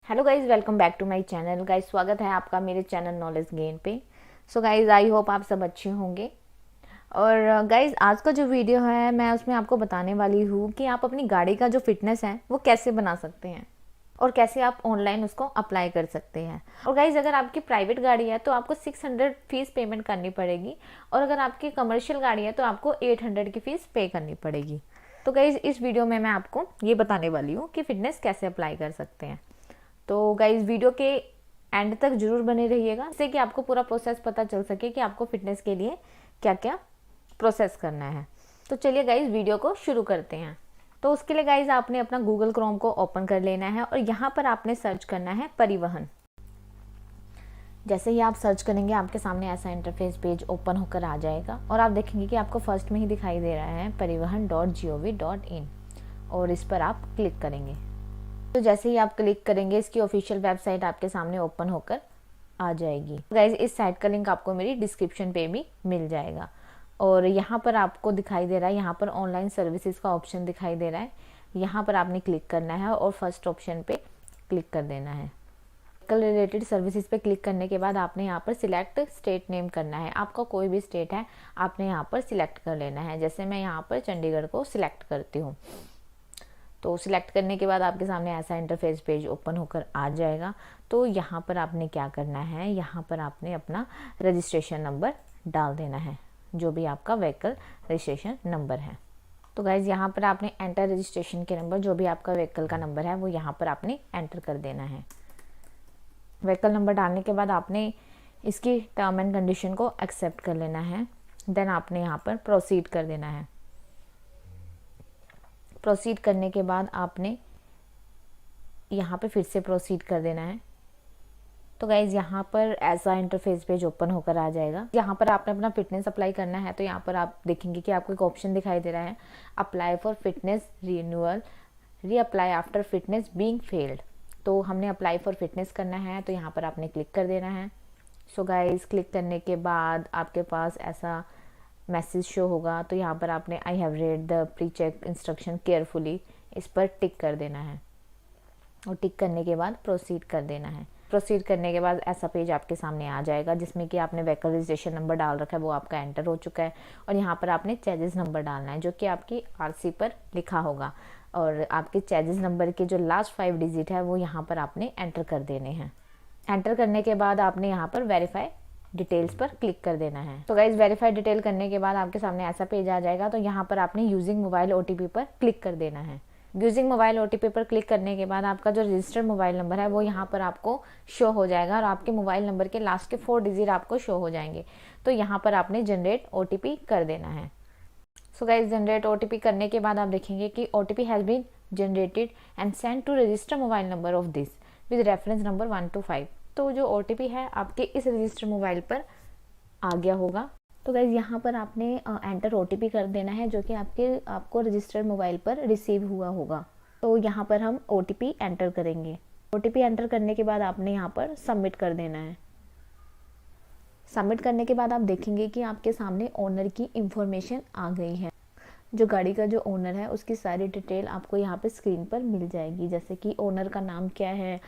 Hello guys, welcome back to my channel. Guys स्वागत है आपका मेरे चैनल नॉलेज गेन पे। सो गाइज आई होप आप सब अच्छे होंगे। और गाइज आज का जो वीडियो है मैं उसमें आपको बताने वाली हूँ कि आप अपनी गाड़ी का जो फिटनेस है वो कैसे बना सकते हैं और कैसे आप ऑनलाइन उसको अप्लाई कर सकते हैं। और गाइज अगर आपकी प्राइवेट गाड़ी है तो आपको 600 फीस पेमेंट करनी पड़ेगी, और अगर आपकी कमर्शियल गाड़ी है तो आपको 800 की फीस पे करनी पड़ेगी। तो गाइज इस वीडियो में मैं आपको ये बताने वाली हूँ कि फिटनेस कैसे अप्लाई कर सकते हैं। तो गाइज वीडियो के एंड तक जरूर बने रहिएगा, जिससे कि आपको पूरा प्रोसेस पता चल सके कि आपको फिटनेस के लिए क्या क्या प्रोसेस करना है। तो चलिए गाइज वीडियो को शुरू करते हैं। तो उसके लिए गाइज आपने अपना गूगल क्रोम को ओपन कर लेना है और यहाँ पर आपने सर्च करना है परिवहन। जैसे ही आप सर्च करेंगे आपके सामने ऐसा इंटरफेस पेज ओपन होकर आ जाएगा और आप देखेंगे कि आपको फर्स्ट में ही दिखाई दे रहा है परिवहन.gov.in, और इस पर आप क्लिक करेंगे। तो जैसे ही आप क्लिक करेंगे इसकी ऑफिशियल वेबसाइट आपके सामने ओपन होकर आ जाएगी। गाइज इस साइट का लिंक आपको मेरी डिस्क्रिप्शन पे भी मिल जाएगा। और यहाँ पर आपको दिखाई दे रहा है, यहाँ पर ऑनलाइन सर्विसेज का ऑप्शन दिखाई दे रहा है। यहाँ पर आपने क्लिक करना है और फर्स्ट ऑप्शन पे क्लिक कर देना है। व्हीकल रिलेटेड सर्विसेज पे क्लिक करने के बाद आपने यहाँ पर सिलेक्ट स्टेट नेम करना है। आपका कोई भी स्टेट है आपने यहाँ पर सिलेक्ट कर लेना है। जैसे मैं यहाँ पर चंडीगढ़ को सिलेक्ट करती हूँ। तो सिलेक्ट करने के बाद आपके सामने ऐसा इंटरफेस पेज ओपन होकर आ जाएगा। तो यहाँ पर आपने क्या करना है, यहाँ पर आपने अपना रजिस्ट्रेशन नंबर डाल देना है, जो भी आपका व्हीकल रजिस्ट्रेशन नंबर है। तो गाइज यहाँ पर आपने एंटर रजिस्ट्रेशन के नंबर, जो भी आपका व्हीकल का नंबर है वो यहाँ पर आपने एंटर कर देना है। व्हीकल नंबर डालने के बाद आपने इसकी टर्म एंड कंडीशन को एक्सेप्ट कर लेना है। देन आपने यहाँ पर प्रोसीड कर देना है। प्रोसीड करने के बाद आपने यहाँ पे फिर से प्रोसीड कर देना है। तो गाइज यहाँ पर ऐसा इंटरफेस पेज ओपन होकर आ जाएगा। यहाँ पर आपने अपना फिटनेस अप्लाई करना है। तो यहाँ पर आप देखेंगे कि आपको एक ऑप्शन दिखाई दे रहा है, apply for fitness renewal, reapply after fitness being failed. तो हमने अप्लाई फॉर फिटनेस करना है, तो यहाँ पर आपने क्लिक कर देना है। सो गाइज क्लिक करने के बाद आपके पास ऐसा मैसेज शो होगा। तो यहाँ पर आपने I have read the pre check instruction carefully, इस पर टिक कर देना है और टिक करने के बाद प्रोसीड कर देना है। प्रोसीड करने के बाद ऐसा पेज आपके सामने आ जाएगा, जिसमें कि आपने व्हीकल रजिस्ट्रेशन नंबर डाल रखा है वो आपका एंटर हो चुका है। और यहाँ पर आपने चार्जेस नंबर डालना है, जो कि आपकी आरसी पर लिखा होगा। और आपके चार्जेस नंबर के जो लास्ट 5 डिजिट है वो यहाँ पर आपने एंटर कर देने हैं। एंटर करने के बाद आपने यहाँ पर वेरीफाई डिटेल्स पर क्लिक कर देना है। तो गाइज वेरीफाई डिटेल करने के बाद आपके सामने ऐसा पेज आ जाएगा। तो यहाँ पर आपने यूजिंग मोबाइल ओटीपी पर क्लिक कर देना है। यूजिंग मोबाइल ओटीपी पर क्लिक करने के बाद आपका जो रजिस्टर्ड मोबाइल नंबर है वो यहाँ पर आपको शो हो जाएगा और आपके मोबाइल नंबर के लास्ट के 4 डिजिट आपको शो हो जाएंगे। तो यहाँ पर आपने जनरेट ओटीपी कर देना है। सो गाइज जनरेट ओटीपी करने के बाद आप देखेंगे कि OTP has been generated and send to register mobile number of this with reference number 1 to 5। तो जो ओटीपी है आपके इस रजिस्टर मोबाइल पर आ गया होगा। तो गाइज यहाँ पर आपने एंटर ओटीपी कर देना है, जो कि आपको रजिस्टर्ड मोबाइल पर रिसीव हुआ होगा। तो यहाँ पर हम ओटीपी एंटर करेंगे। ओटीपी एंटर करने के बाद आपने यहाँ पर सबमिट कर देना है। सबमिट करने के बाद आप देखेंगे कि आपके सामने ओनर की इंफॉर्मेशन आ गई है। जो गाड़ी का जो ओनर है उसकी सारी डिटेल आपको यहाँ पे स्क्रीन पर मिल जाएगी, जैसे कि ओनर का नाम क्या है,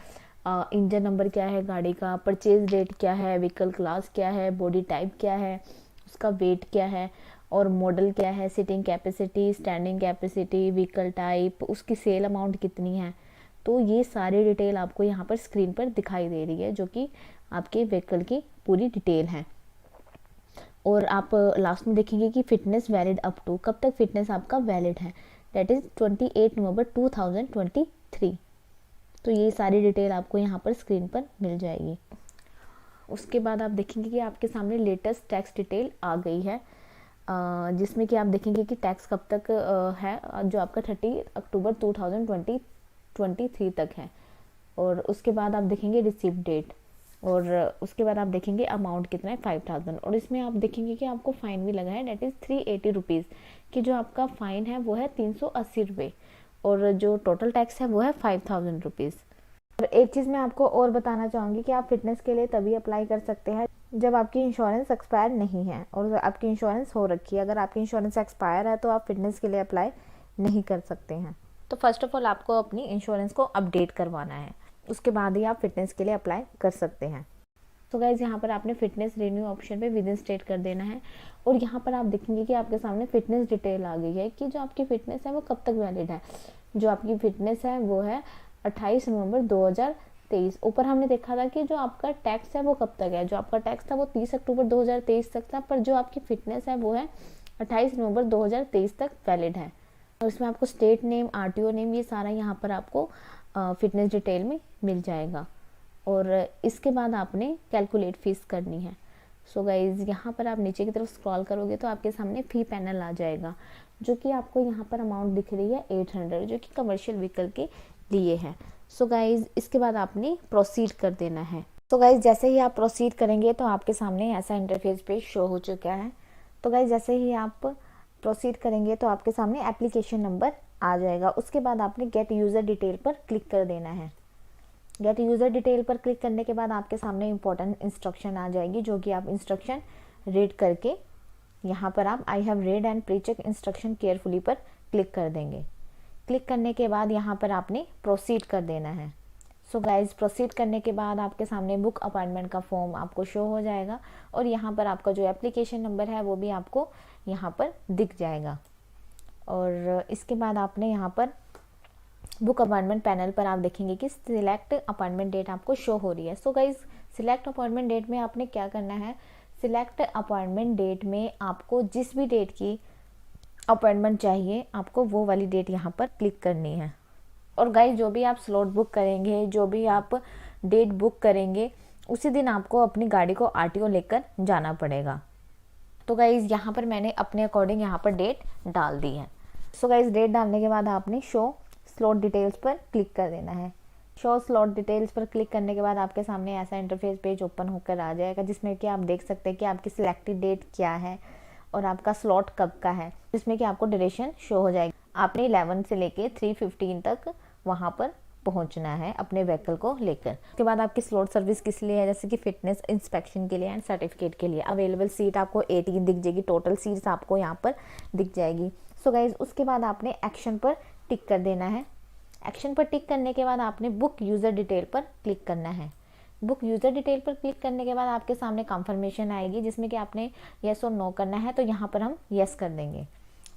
इंजन नंबर क्या है गाड़ी का, परचेज डेट क्या है, व्हीकल क्लास क्या है, बॉडी टाइप क्या है, उसका वेट क्या है और मॉडल क्या है, sitting capacity, standing capacity, vehicle type, उसकी सेल अमाउंट कितनी है। तो ये सारी डिटेल आपको यहाँ पर स्क्रीन पर दिखाई दे रही है, जो कि आपके व्हीकल की पूरी डिटेल है। और आप लास्ट में देखेंगे कि फिटनेस वैलिड अप टू, कब तक फिटनेस आपका वैलिड है, दैट इज़ 28 नवंबर 2023। तो ये सारी डिटेल आपको यहाँ पर स्क्रीन पर मिल जाएगी। उसके बाद आप देखेंगे कि आपके सामने लेटेस्ट टैक्स डिटेल आ गई है, जिसमें कि आप देखेंगे कि टैक्स कब तक है, जो आपका 30 अक्टूबर 2023 तक है। और उसके बाद आप देखेंगे रिसीव डेट, और उसके बाद आप देखेंगे अमाउंट कितना है 5000। और इसमें आप देखेंगे कि आपको फ़ाइन भी लगा है, डेट इज़ 380 रुपीज़ कि जो आपका फ़ाइन है वो है 380 रुपये, और जो टोटल टैक्स है वो है 5000 रुपीज़। और एक चीज़ मैं आपको और बताना चाहूँगी कि आप फिटनेस के लिए तभी अप्लाई कर सकते हैं जब आपकी इंश्योरेंस एक्सपायर नहीं है और आपकी इंश्योरेंस हो रखी है। अगर आपकी इंश्योरेंस एक्सपायर है तो आप फिटनेस के लिए अप्लाई नहीं कर सकते हैं। तो फर्स्ट ऑफ ऑल आपको अपनी इंश्योरेंस को अपडेट करवाना है। उसके बाद ही आप फिटनेस के लिए अप्लाई कर सकते हैं। तो गाइज यहाँ पर आपने फिटनेस रिन्यू ऑप्शन पे विद इन स्टेट कर देना है और यहाँ पर आप देखेंगे कि आपके सामने फिटनेस डिटेल आ गई है कि जो आपकी फिटनेस है वो कब तक वैलिड है। जो आपकी फिटनेस है वो है 28 नवंबर 2023। ऊपर हमने देखा था कि जो आपका टैक्स है वो कब तक है, जो आपका टैक्स था वो 30 अक्टूबर 2023 तक था, पर जो आपकी फिटनेस है वो है 28 नवंबर 2023 तक वैलिड है। और इसमें आपको स्टेट नेम, RTO नेम, ये सारा यहाँ पर आपको फिटनेस डिटेल में मिल जाएगा। और इसके बाद आपने कैलकुलेट फीस करनी है। सो गाइज यहाँ पर आप नीचे की तरफ स्क्रॉल करोगे तो आपके सामने फी पैनल आ जाएगा, जो कि आपको यहाँ पर अमाउंट दिख रही है 800, जो कि कमर्शियल व्हीकल के लिए है। सो गाइज इसके बाद आपने प्रोसीड कर देना है। तो गाइज जैसे ही आप प्रोसीड करेंगे तो आपके सामने ऐसा इंटरफेस पेज शो हो चुका है। तो गाइज जैसे ही आप प्रोसीड करेंगे तो आपके सामने एप्लीकेशन नंबर आ जाएगा। उसके बाद आपने गेट यूज़र डिटेल पर क्लिक कर देना है। गेट यूज़र डिटेल पर क्लिक करने के बाद आपके सामने इंपॉर्टेंट इंस्ट्रक्शन आ जाएगी, जो कि आप इंस्ट्रक्शन रीड करके यहाँ पर आप I have read and pre check instruction carefully पर क्लिक कर देंगे। क्लिक करने के बाद यहाँ पर आपने प्रोसीड कर देना है। सो गाइज प्रोसीड करने के बाद आपके सामने बुक अपॉइंटमेंट का फॉर्म आपको शो हो जाएगा और यहाँ पर आपका जो एप्लीकेशन नंबर है वो भी आपको यहाँ पर दिख जाएगा। और इसके बाद आपने यहाँ पर बुक अपॉइंटमेंट पैनल पर आप देखेंगे कि सिलेक्ट अपॉइंटमेंट डेट आपको शो हो रही है। So guys select appointment date में आपने क्या करना है, सिलेक्ट अपॉइंटमेंट डेट में आपको जिस भी डेट की अपॉइंटमेंट चाहिए आपको वो वाली डेट यहाँ पर क्लिक करनी है। और गाइज जो भी आप स्लॉट बुक करेंगे, जो भी आप डेट बुक करेंगे, उसी दिन आपको अपनी गाड़ी को RTO लेकर जाना पड़ेगा। तो गाइज यहाँ पर मैंने अपने अकॉर्डिंग यहाँ पर डेट डाल दी है। सो गाइज डेट डालने के बाद आपने शो स्लॉट डिटेल्स पर क्लिक कर देना है। शो स्लॉट डिटेल्स पर क्लिक करने के बाद आपके सामने ऐसा इंटरफेस पेज ओपन होकर आ जाएगा, जिसमें कि आप देख सकते हैं कि आपकी सिलेक्टेड डेट क्या है और आपका स्लॉट कब का है, जिसमें कि आपको ड्यूरेशन शो हो जाएगी। आपने 11 से लेके 3:15 तक वहाँ पर पहुँचना है अपने व्हीकल को लेकर। उसके बाद आपकी स्लॉट सर्विस किस लिए है, जैसे कि फिटनेस इंस्पेक्शन के लिए एंड सर्टिफिकेट के लिए। अवेलेबल सीट आपको 18 दिख जाएगी, टोटल सीट्स आपको यहाँ पर दिख जाएगी। सो गाइज उसके बाद आपने एक्शन पर टिक कर देना है। एक्शन पर टिक करने के बाद आपने बुक यूज़र डिटेल पर क्लिक करना है। बुक यूज़र डिटेल पर क्लिक करने के बाद आपके सामने कंफर्मेशन आएगी, जिसमें कि आपने येस और नो करना है। तो यहाँ पर हम येस कर देंगे।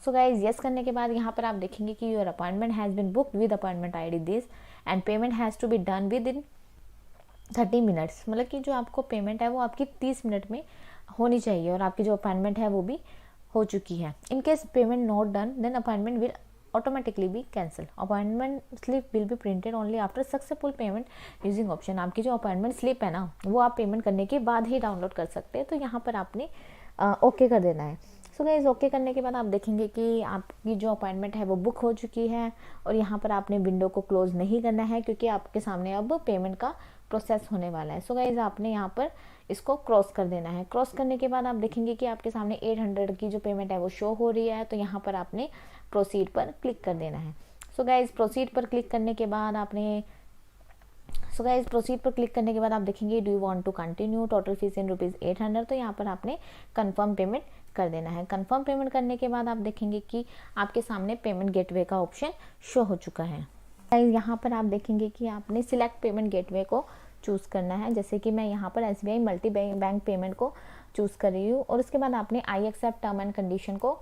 सो गाइज येस करने के बाद यहाँ पर आप देखेंगे कि your appointment has been booked with appointment ID this and payment has to be done within 30 minutes. मतलब कि जो आपको पेमेंट है वो आपकी 30 मिनट में होनी चाहिए और आपकी जो अपॉइंटमेंट है वो भी हो चुकी है। In case payment not done then appointment will automatically be cancel. Appointment slip will be printed only after successful payment using option. आपकी जो अपॉइंटमेंट स्लिप है ना वो आप पेमेंट करने के बाद ही डाउनलोड कर सकते हैं। तो यहाँ पर आपने ओके कर देना है। सो गाइस ओके करने के बाद आप देखेंगे कि आपकी जो अपॉइंटमेंट है वो बुक हो चुकी है और यहाँ पर आपने विंडो को क्लोज नहीं करना है, क्योंकि आपके सामने अब पेमेंट का प्रोसेस होने वाला है। सो गाइस आपने यहाँ पर इसको क्रॉस कर देना है। क्रॉस करने के बाद आप देखेंगे कि आपके सामने 800 की जो पेमेंट है वो शो हो रही है। तो यहाँ पर आपने प्रोसीड पर क्लिक कर देना है। सो गाइस प्रोसीड पर क्लिक करने के बाद आपने प्रोसीड पर क्लिक करने के बाद आप देखेंगे do you want to continue, total fees in ₹800। तो यहाँ पर आपने कंफर्म पेमेंट कर देना है। कंफर्म पेमेंट करने के बाद आप देखेंगे कि आपके सामने पेमेंट गेटवे का ऑप्शन शो हो चुका है। यहाँ पर आप देखेंगे कि आपने सिलेक्ट पेमेंट गेटवे को चूज़ करना है। जैसे कि मैं यहाँ पर SBI मल्टी बैंक पेमेंट को चूज़ कर रही हूँ और उसके बाद आपने I accept term and condition को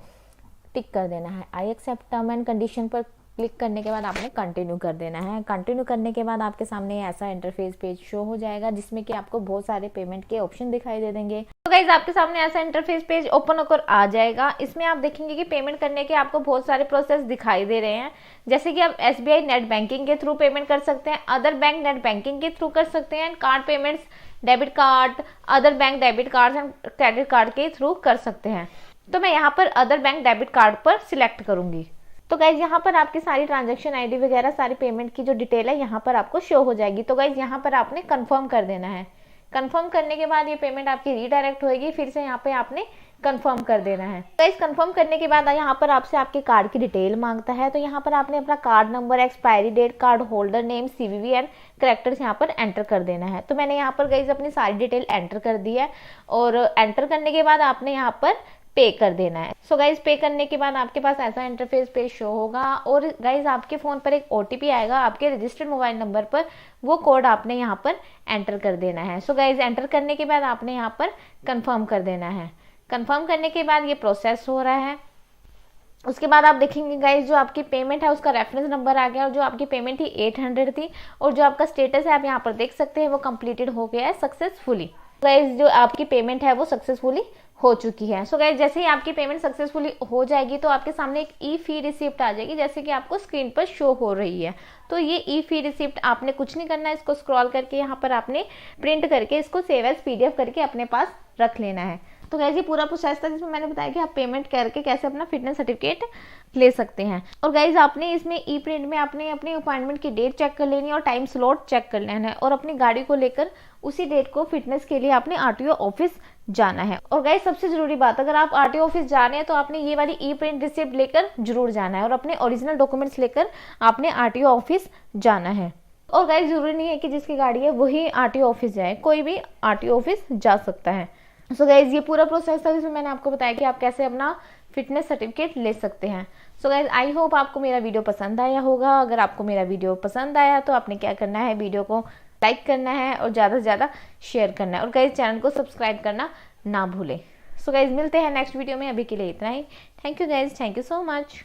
टिक कर देना है। I accept term and condition पर क्लिक करने के बाद आपने कंटिन्यू कर देना है। कंटिन्यू करने के बाद आपके सामने ऐसा इंटरफेस पेज शो हो जाएगा, जिसमें कि आपको बहुत सारे पेमेंट के ऑप्शन दिखाई दे देंगे। तो गाइज आपके सामने ऐसा इंटरफेस पेज ओपन होकर आ जाएगा। इसमें आप देखेंगे कि पेमेंट करने के आपको बहुत सारे प्रोसेस दिखाई दे रहे हैं, जैसे कि आप SBI नेट बैंकिंग के थ्रू पेमेंट कर सकते हैं, अदर बैंक नेट बैंकिंग के थ्रू कर सकते हैं, card payments, debit card, other bank debit card and credit card के थ्रू कर सकते हैं। तो मैं यहाँ पर अदर बैंक डेबिट कार्ड पर सिलेक्ट करूंगी। तो गाइज यहाँ पर आपकी सारी ट्रांजैक्शन ID वगैरह सारी पेमेंट की जो डिटेल है यहाँ पर आपको शो हो जाएगी। तो गाइज यहाँ पर आपने कंफर्म कर देना है। कंफर्म करने के बाद ये पेमेंट आपकी रीडायरेक्ट होगी, फिर से यहाँ पे आपने कंफर्म कर देना है। गाइज कंफर्म करने के बाद यहाँ पर आपसे आपके कार्ड की डिटेल मांगता है। तो यहाँ पर आपने अपना card number, expiry date, card holder name, CVV and characters यहाँ पर एंटर कर देना है। तो मैंने यहाँ पर गाइज अपनी सारी डिटेल एंटर कर दी है और एंटर करने के बाद आपने यहाँ पर पे कर देना है। सो गाइज पे करने के बाद आपके पास ऐसा इंटरफेस पे शो होगा और गाइज आपके फ़ोन पर एक OTP आएगा आपके रजिस्टर्ड मोबाइल नंबर पर, वो कोड आपने यहाँ पर एंटर कर देना है। सो गाइज एंटर करने के बाद आपने यहाँ पर कंफर्म कर देना है। कंफर्म करने के बाद ये प्रोसेस हो रहा है। उसके बाद आप देखेंगे गाइज जो आपकी पेमेंट है उसका रेफरेंस नंबर आ गया और जो आपकी पेमेंट थी 800 थी और जो आपका स्टेटस है आप यहाँ पर देख सकते हैं वो कंप्लीटेड हो गया है सक्सेसफुली। गाइज जो आपकी पेमेंट है वो सक्सेसफुली हो चुकी है। सो गाइज जैसे ही आपकी पेमेंट सक्सेसफुली हो जाएगी तो आपके सामने एक ई फी रिसिप्ट आ जाएगी जैसे कि आपको स्क्रीन पर शो हो रही है। तो ये ई फी रिसिप्ट आपने कुछ नहीं करना है, इसको स्क्रॉल करके यहाँ पर आपने प्रिंट करके इसको सेव एज PDF करके अपने पास रख लेना है। तो गाइज ये पूरा प्रोसेस था जिसमें मैंने बताया कि आप पेमेंट करके कैसे अपना फिटनेस सर्टिफिकेट ले सकते हैं। और गाइज आपने इसमें ई प्रिंट में आपने अपनी अपॉइंटमेंट की डेट चेक कर लेनी और टाइम स्लॉट चेक कर लेना है और अपनी गाड़ी को लेकर उसी डेट को फिटनेस के लिए आपने RTO ऑफिस जाना है। और गाइज सबसे जरूरी बात, अगर आप RTO ऑफिस जा रहे हैं तो आपने ये वाली ई प्रिंट रिसिप्ट लेकर जरूर जाना है और अपने ओरिजिनल डॉक्यूमेंट्स लेकर आपने RTO ऑफिस जाना है। और गाइज जरूरी नहीं है कि जिसकी गाड़ी है वही RTO ऑफिस जाए, कोई भी RTO ऑफिस जा सकता है। सो गाइज ये पूरा प्रोसेस था जिसमें मैंने आपको बताया कि आप कैसे अपना फिटनेस सर्टिफिकेट ले सकते हैं। सो गाइज आई होप आपको मेरा वीडियो पसंद आया होगा। अगर आपको मेरा वीडियो पसंद आया तो आपने क्या करना है, वीडियो को लाइक करना है और ज़्यादा से ज़्यादा शेयर करना है और गाइज चैनल को सब्सक्राइब करना ना भूलें। सो गाइज मिलते हैं नेक्स्ट वीडियो में, अभी के लिए इतना ही। Thank you guys, thank you so much.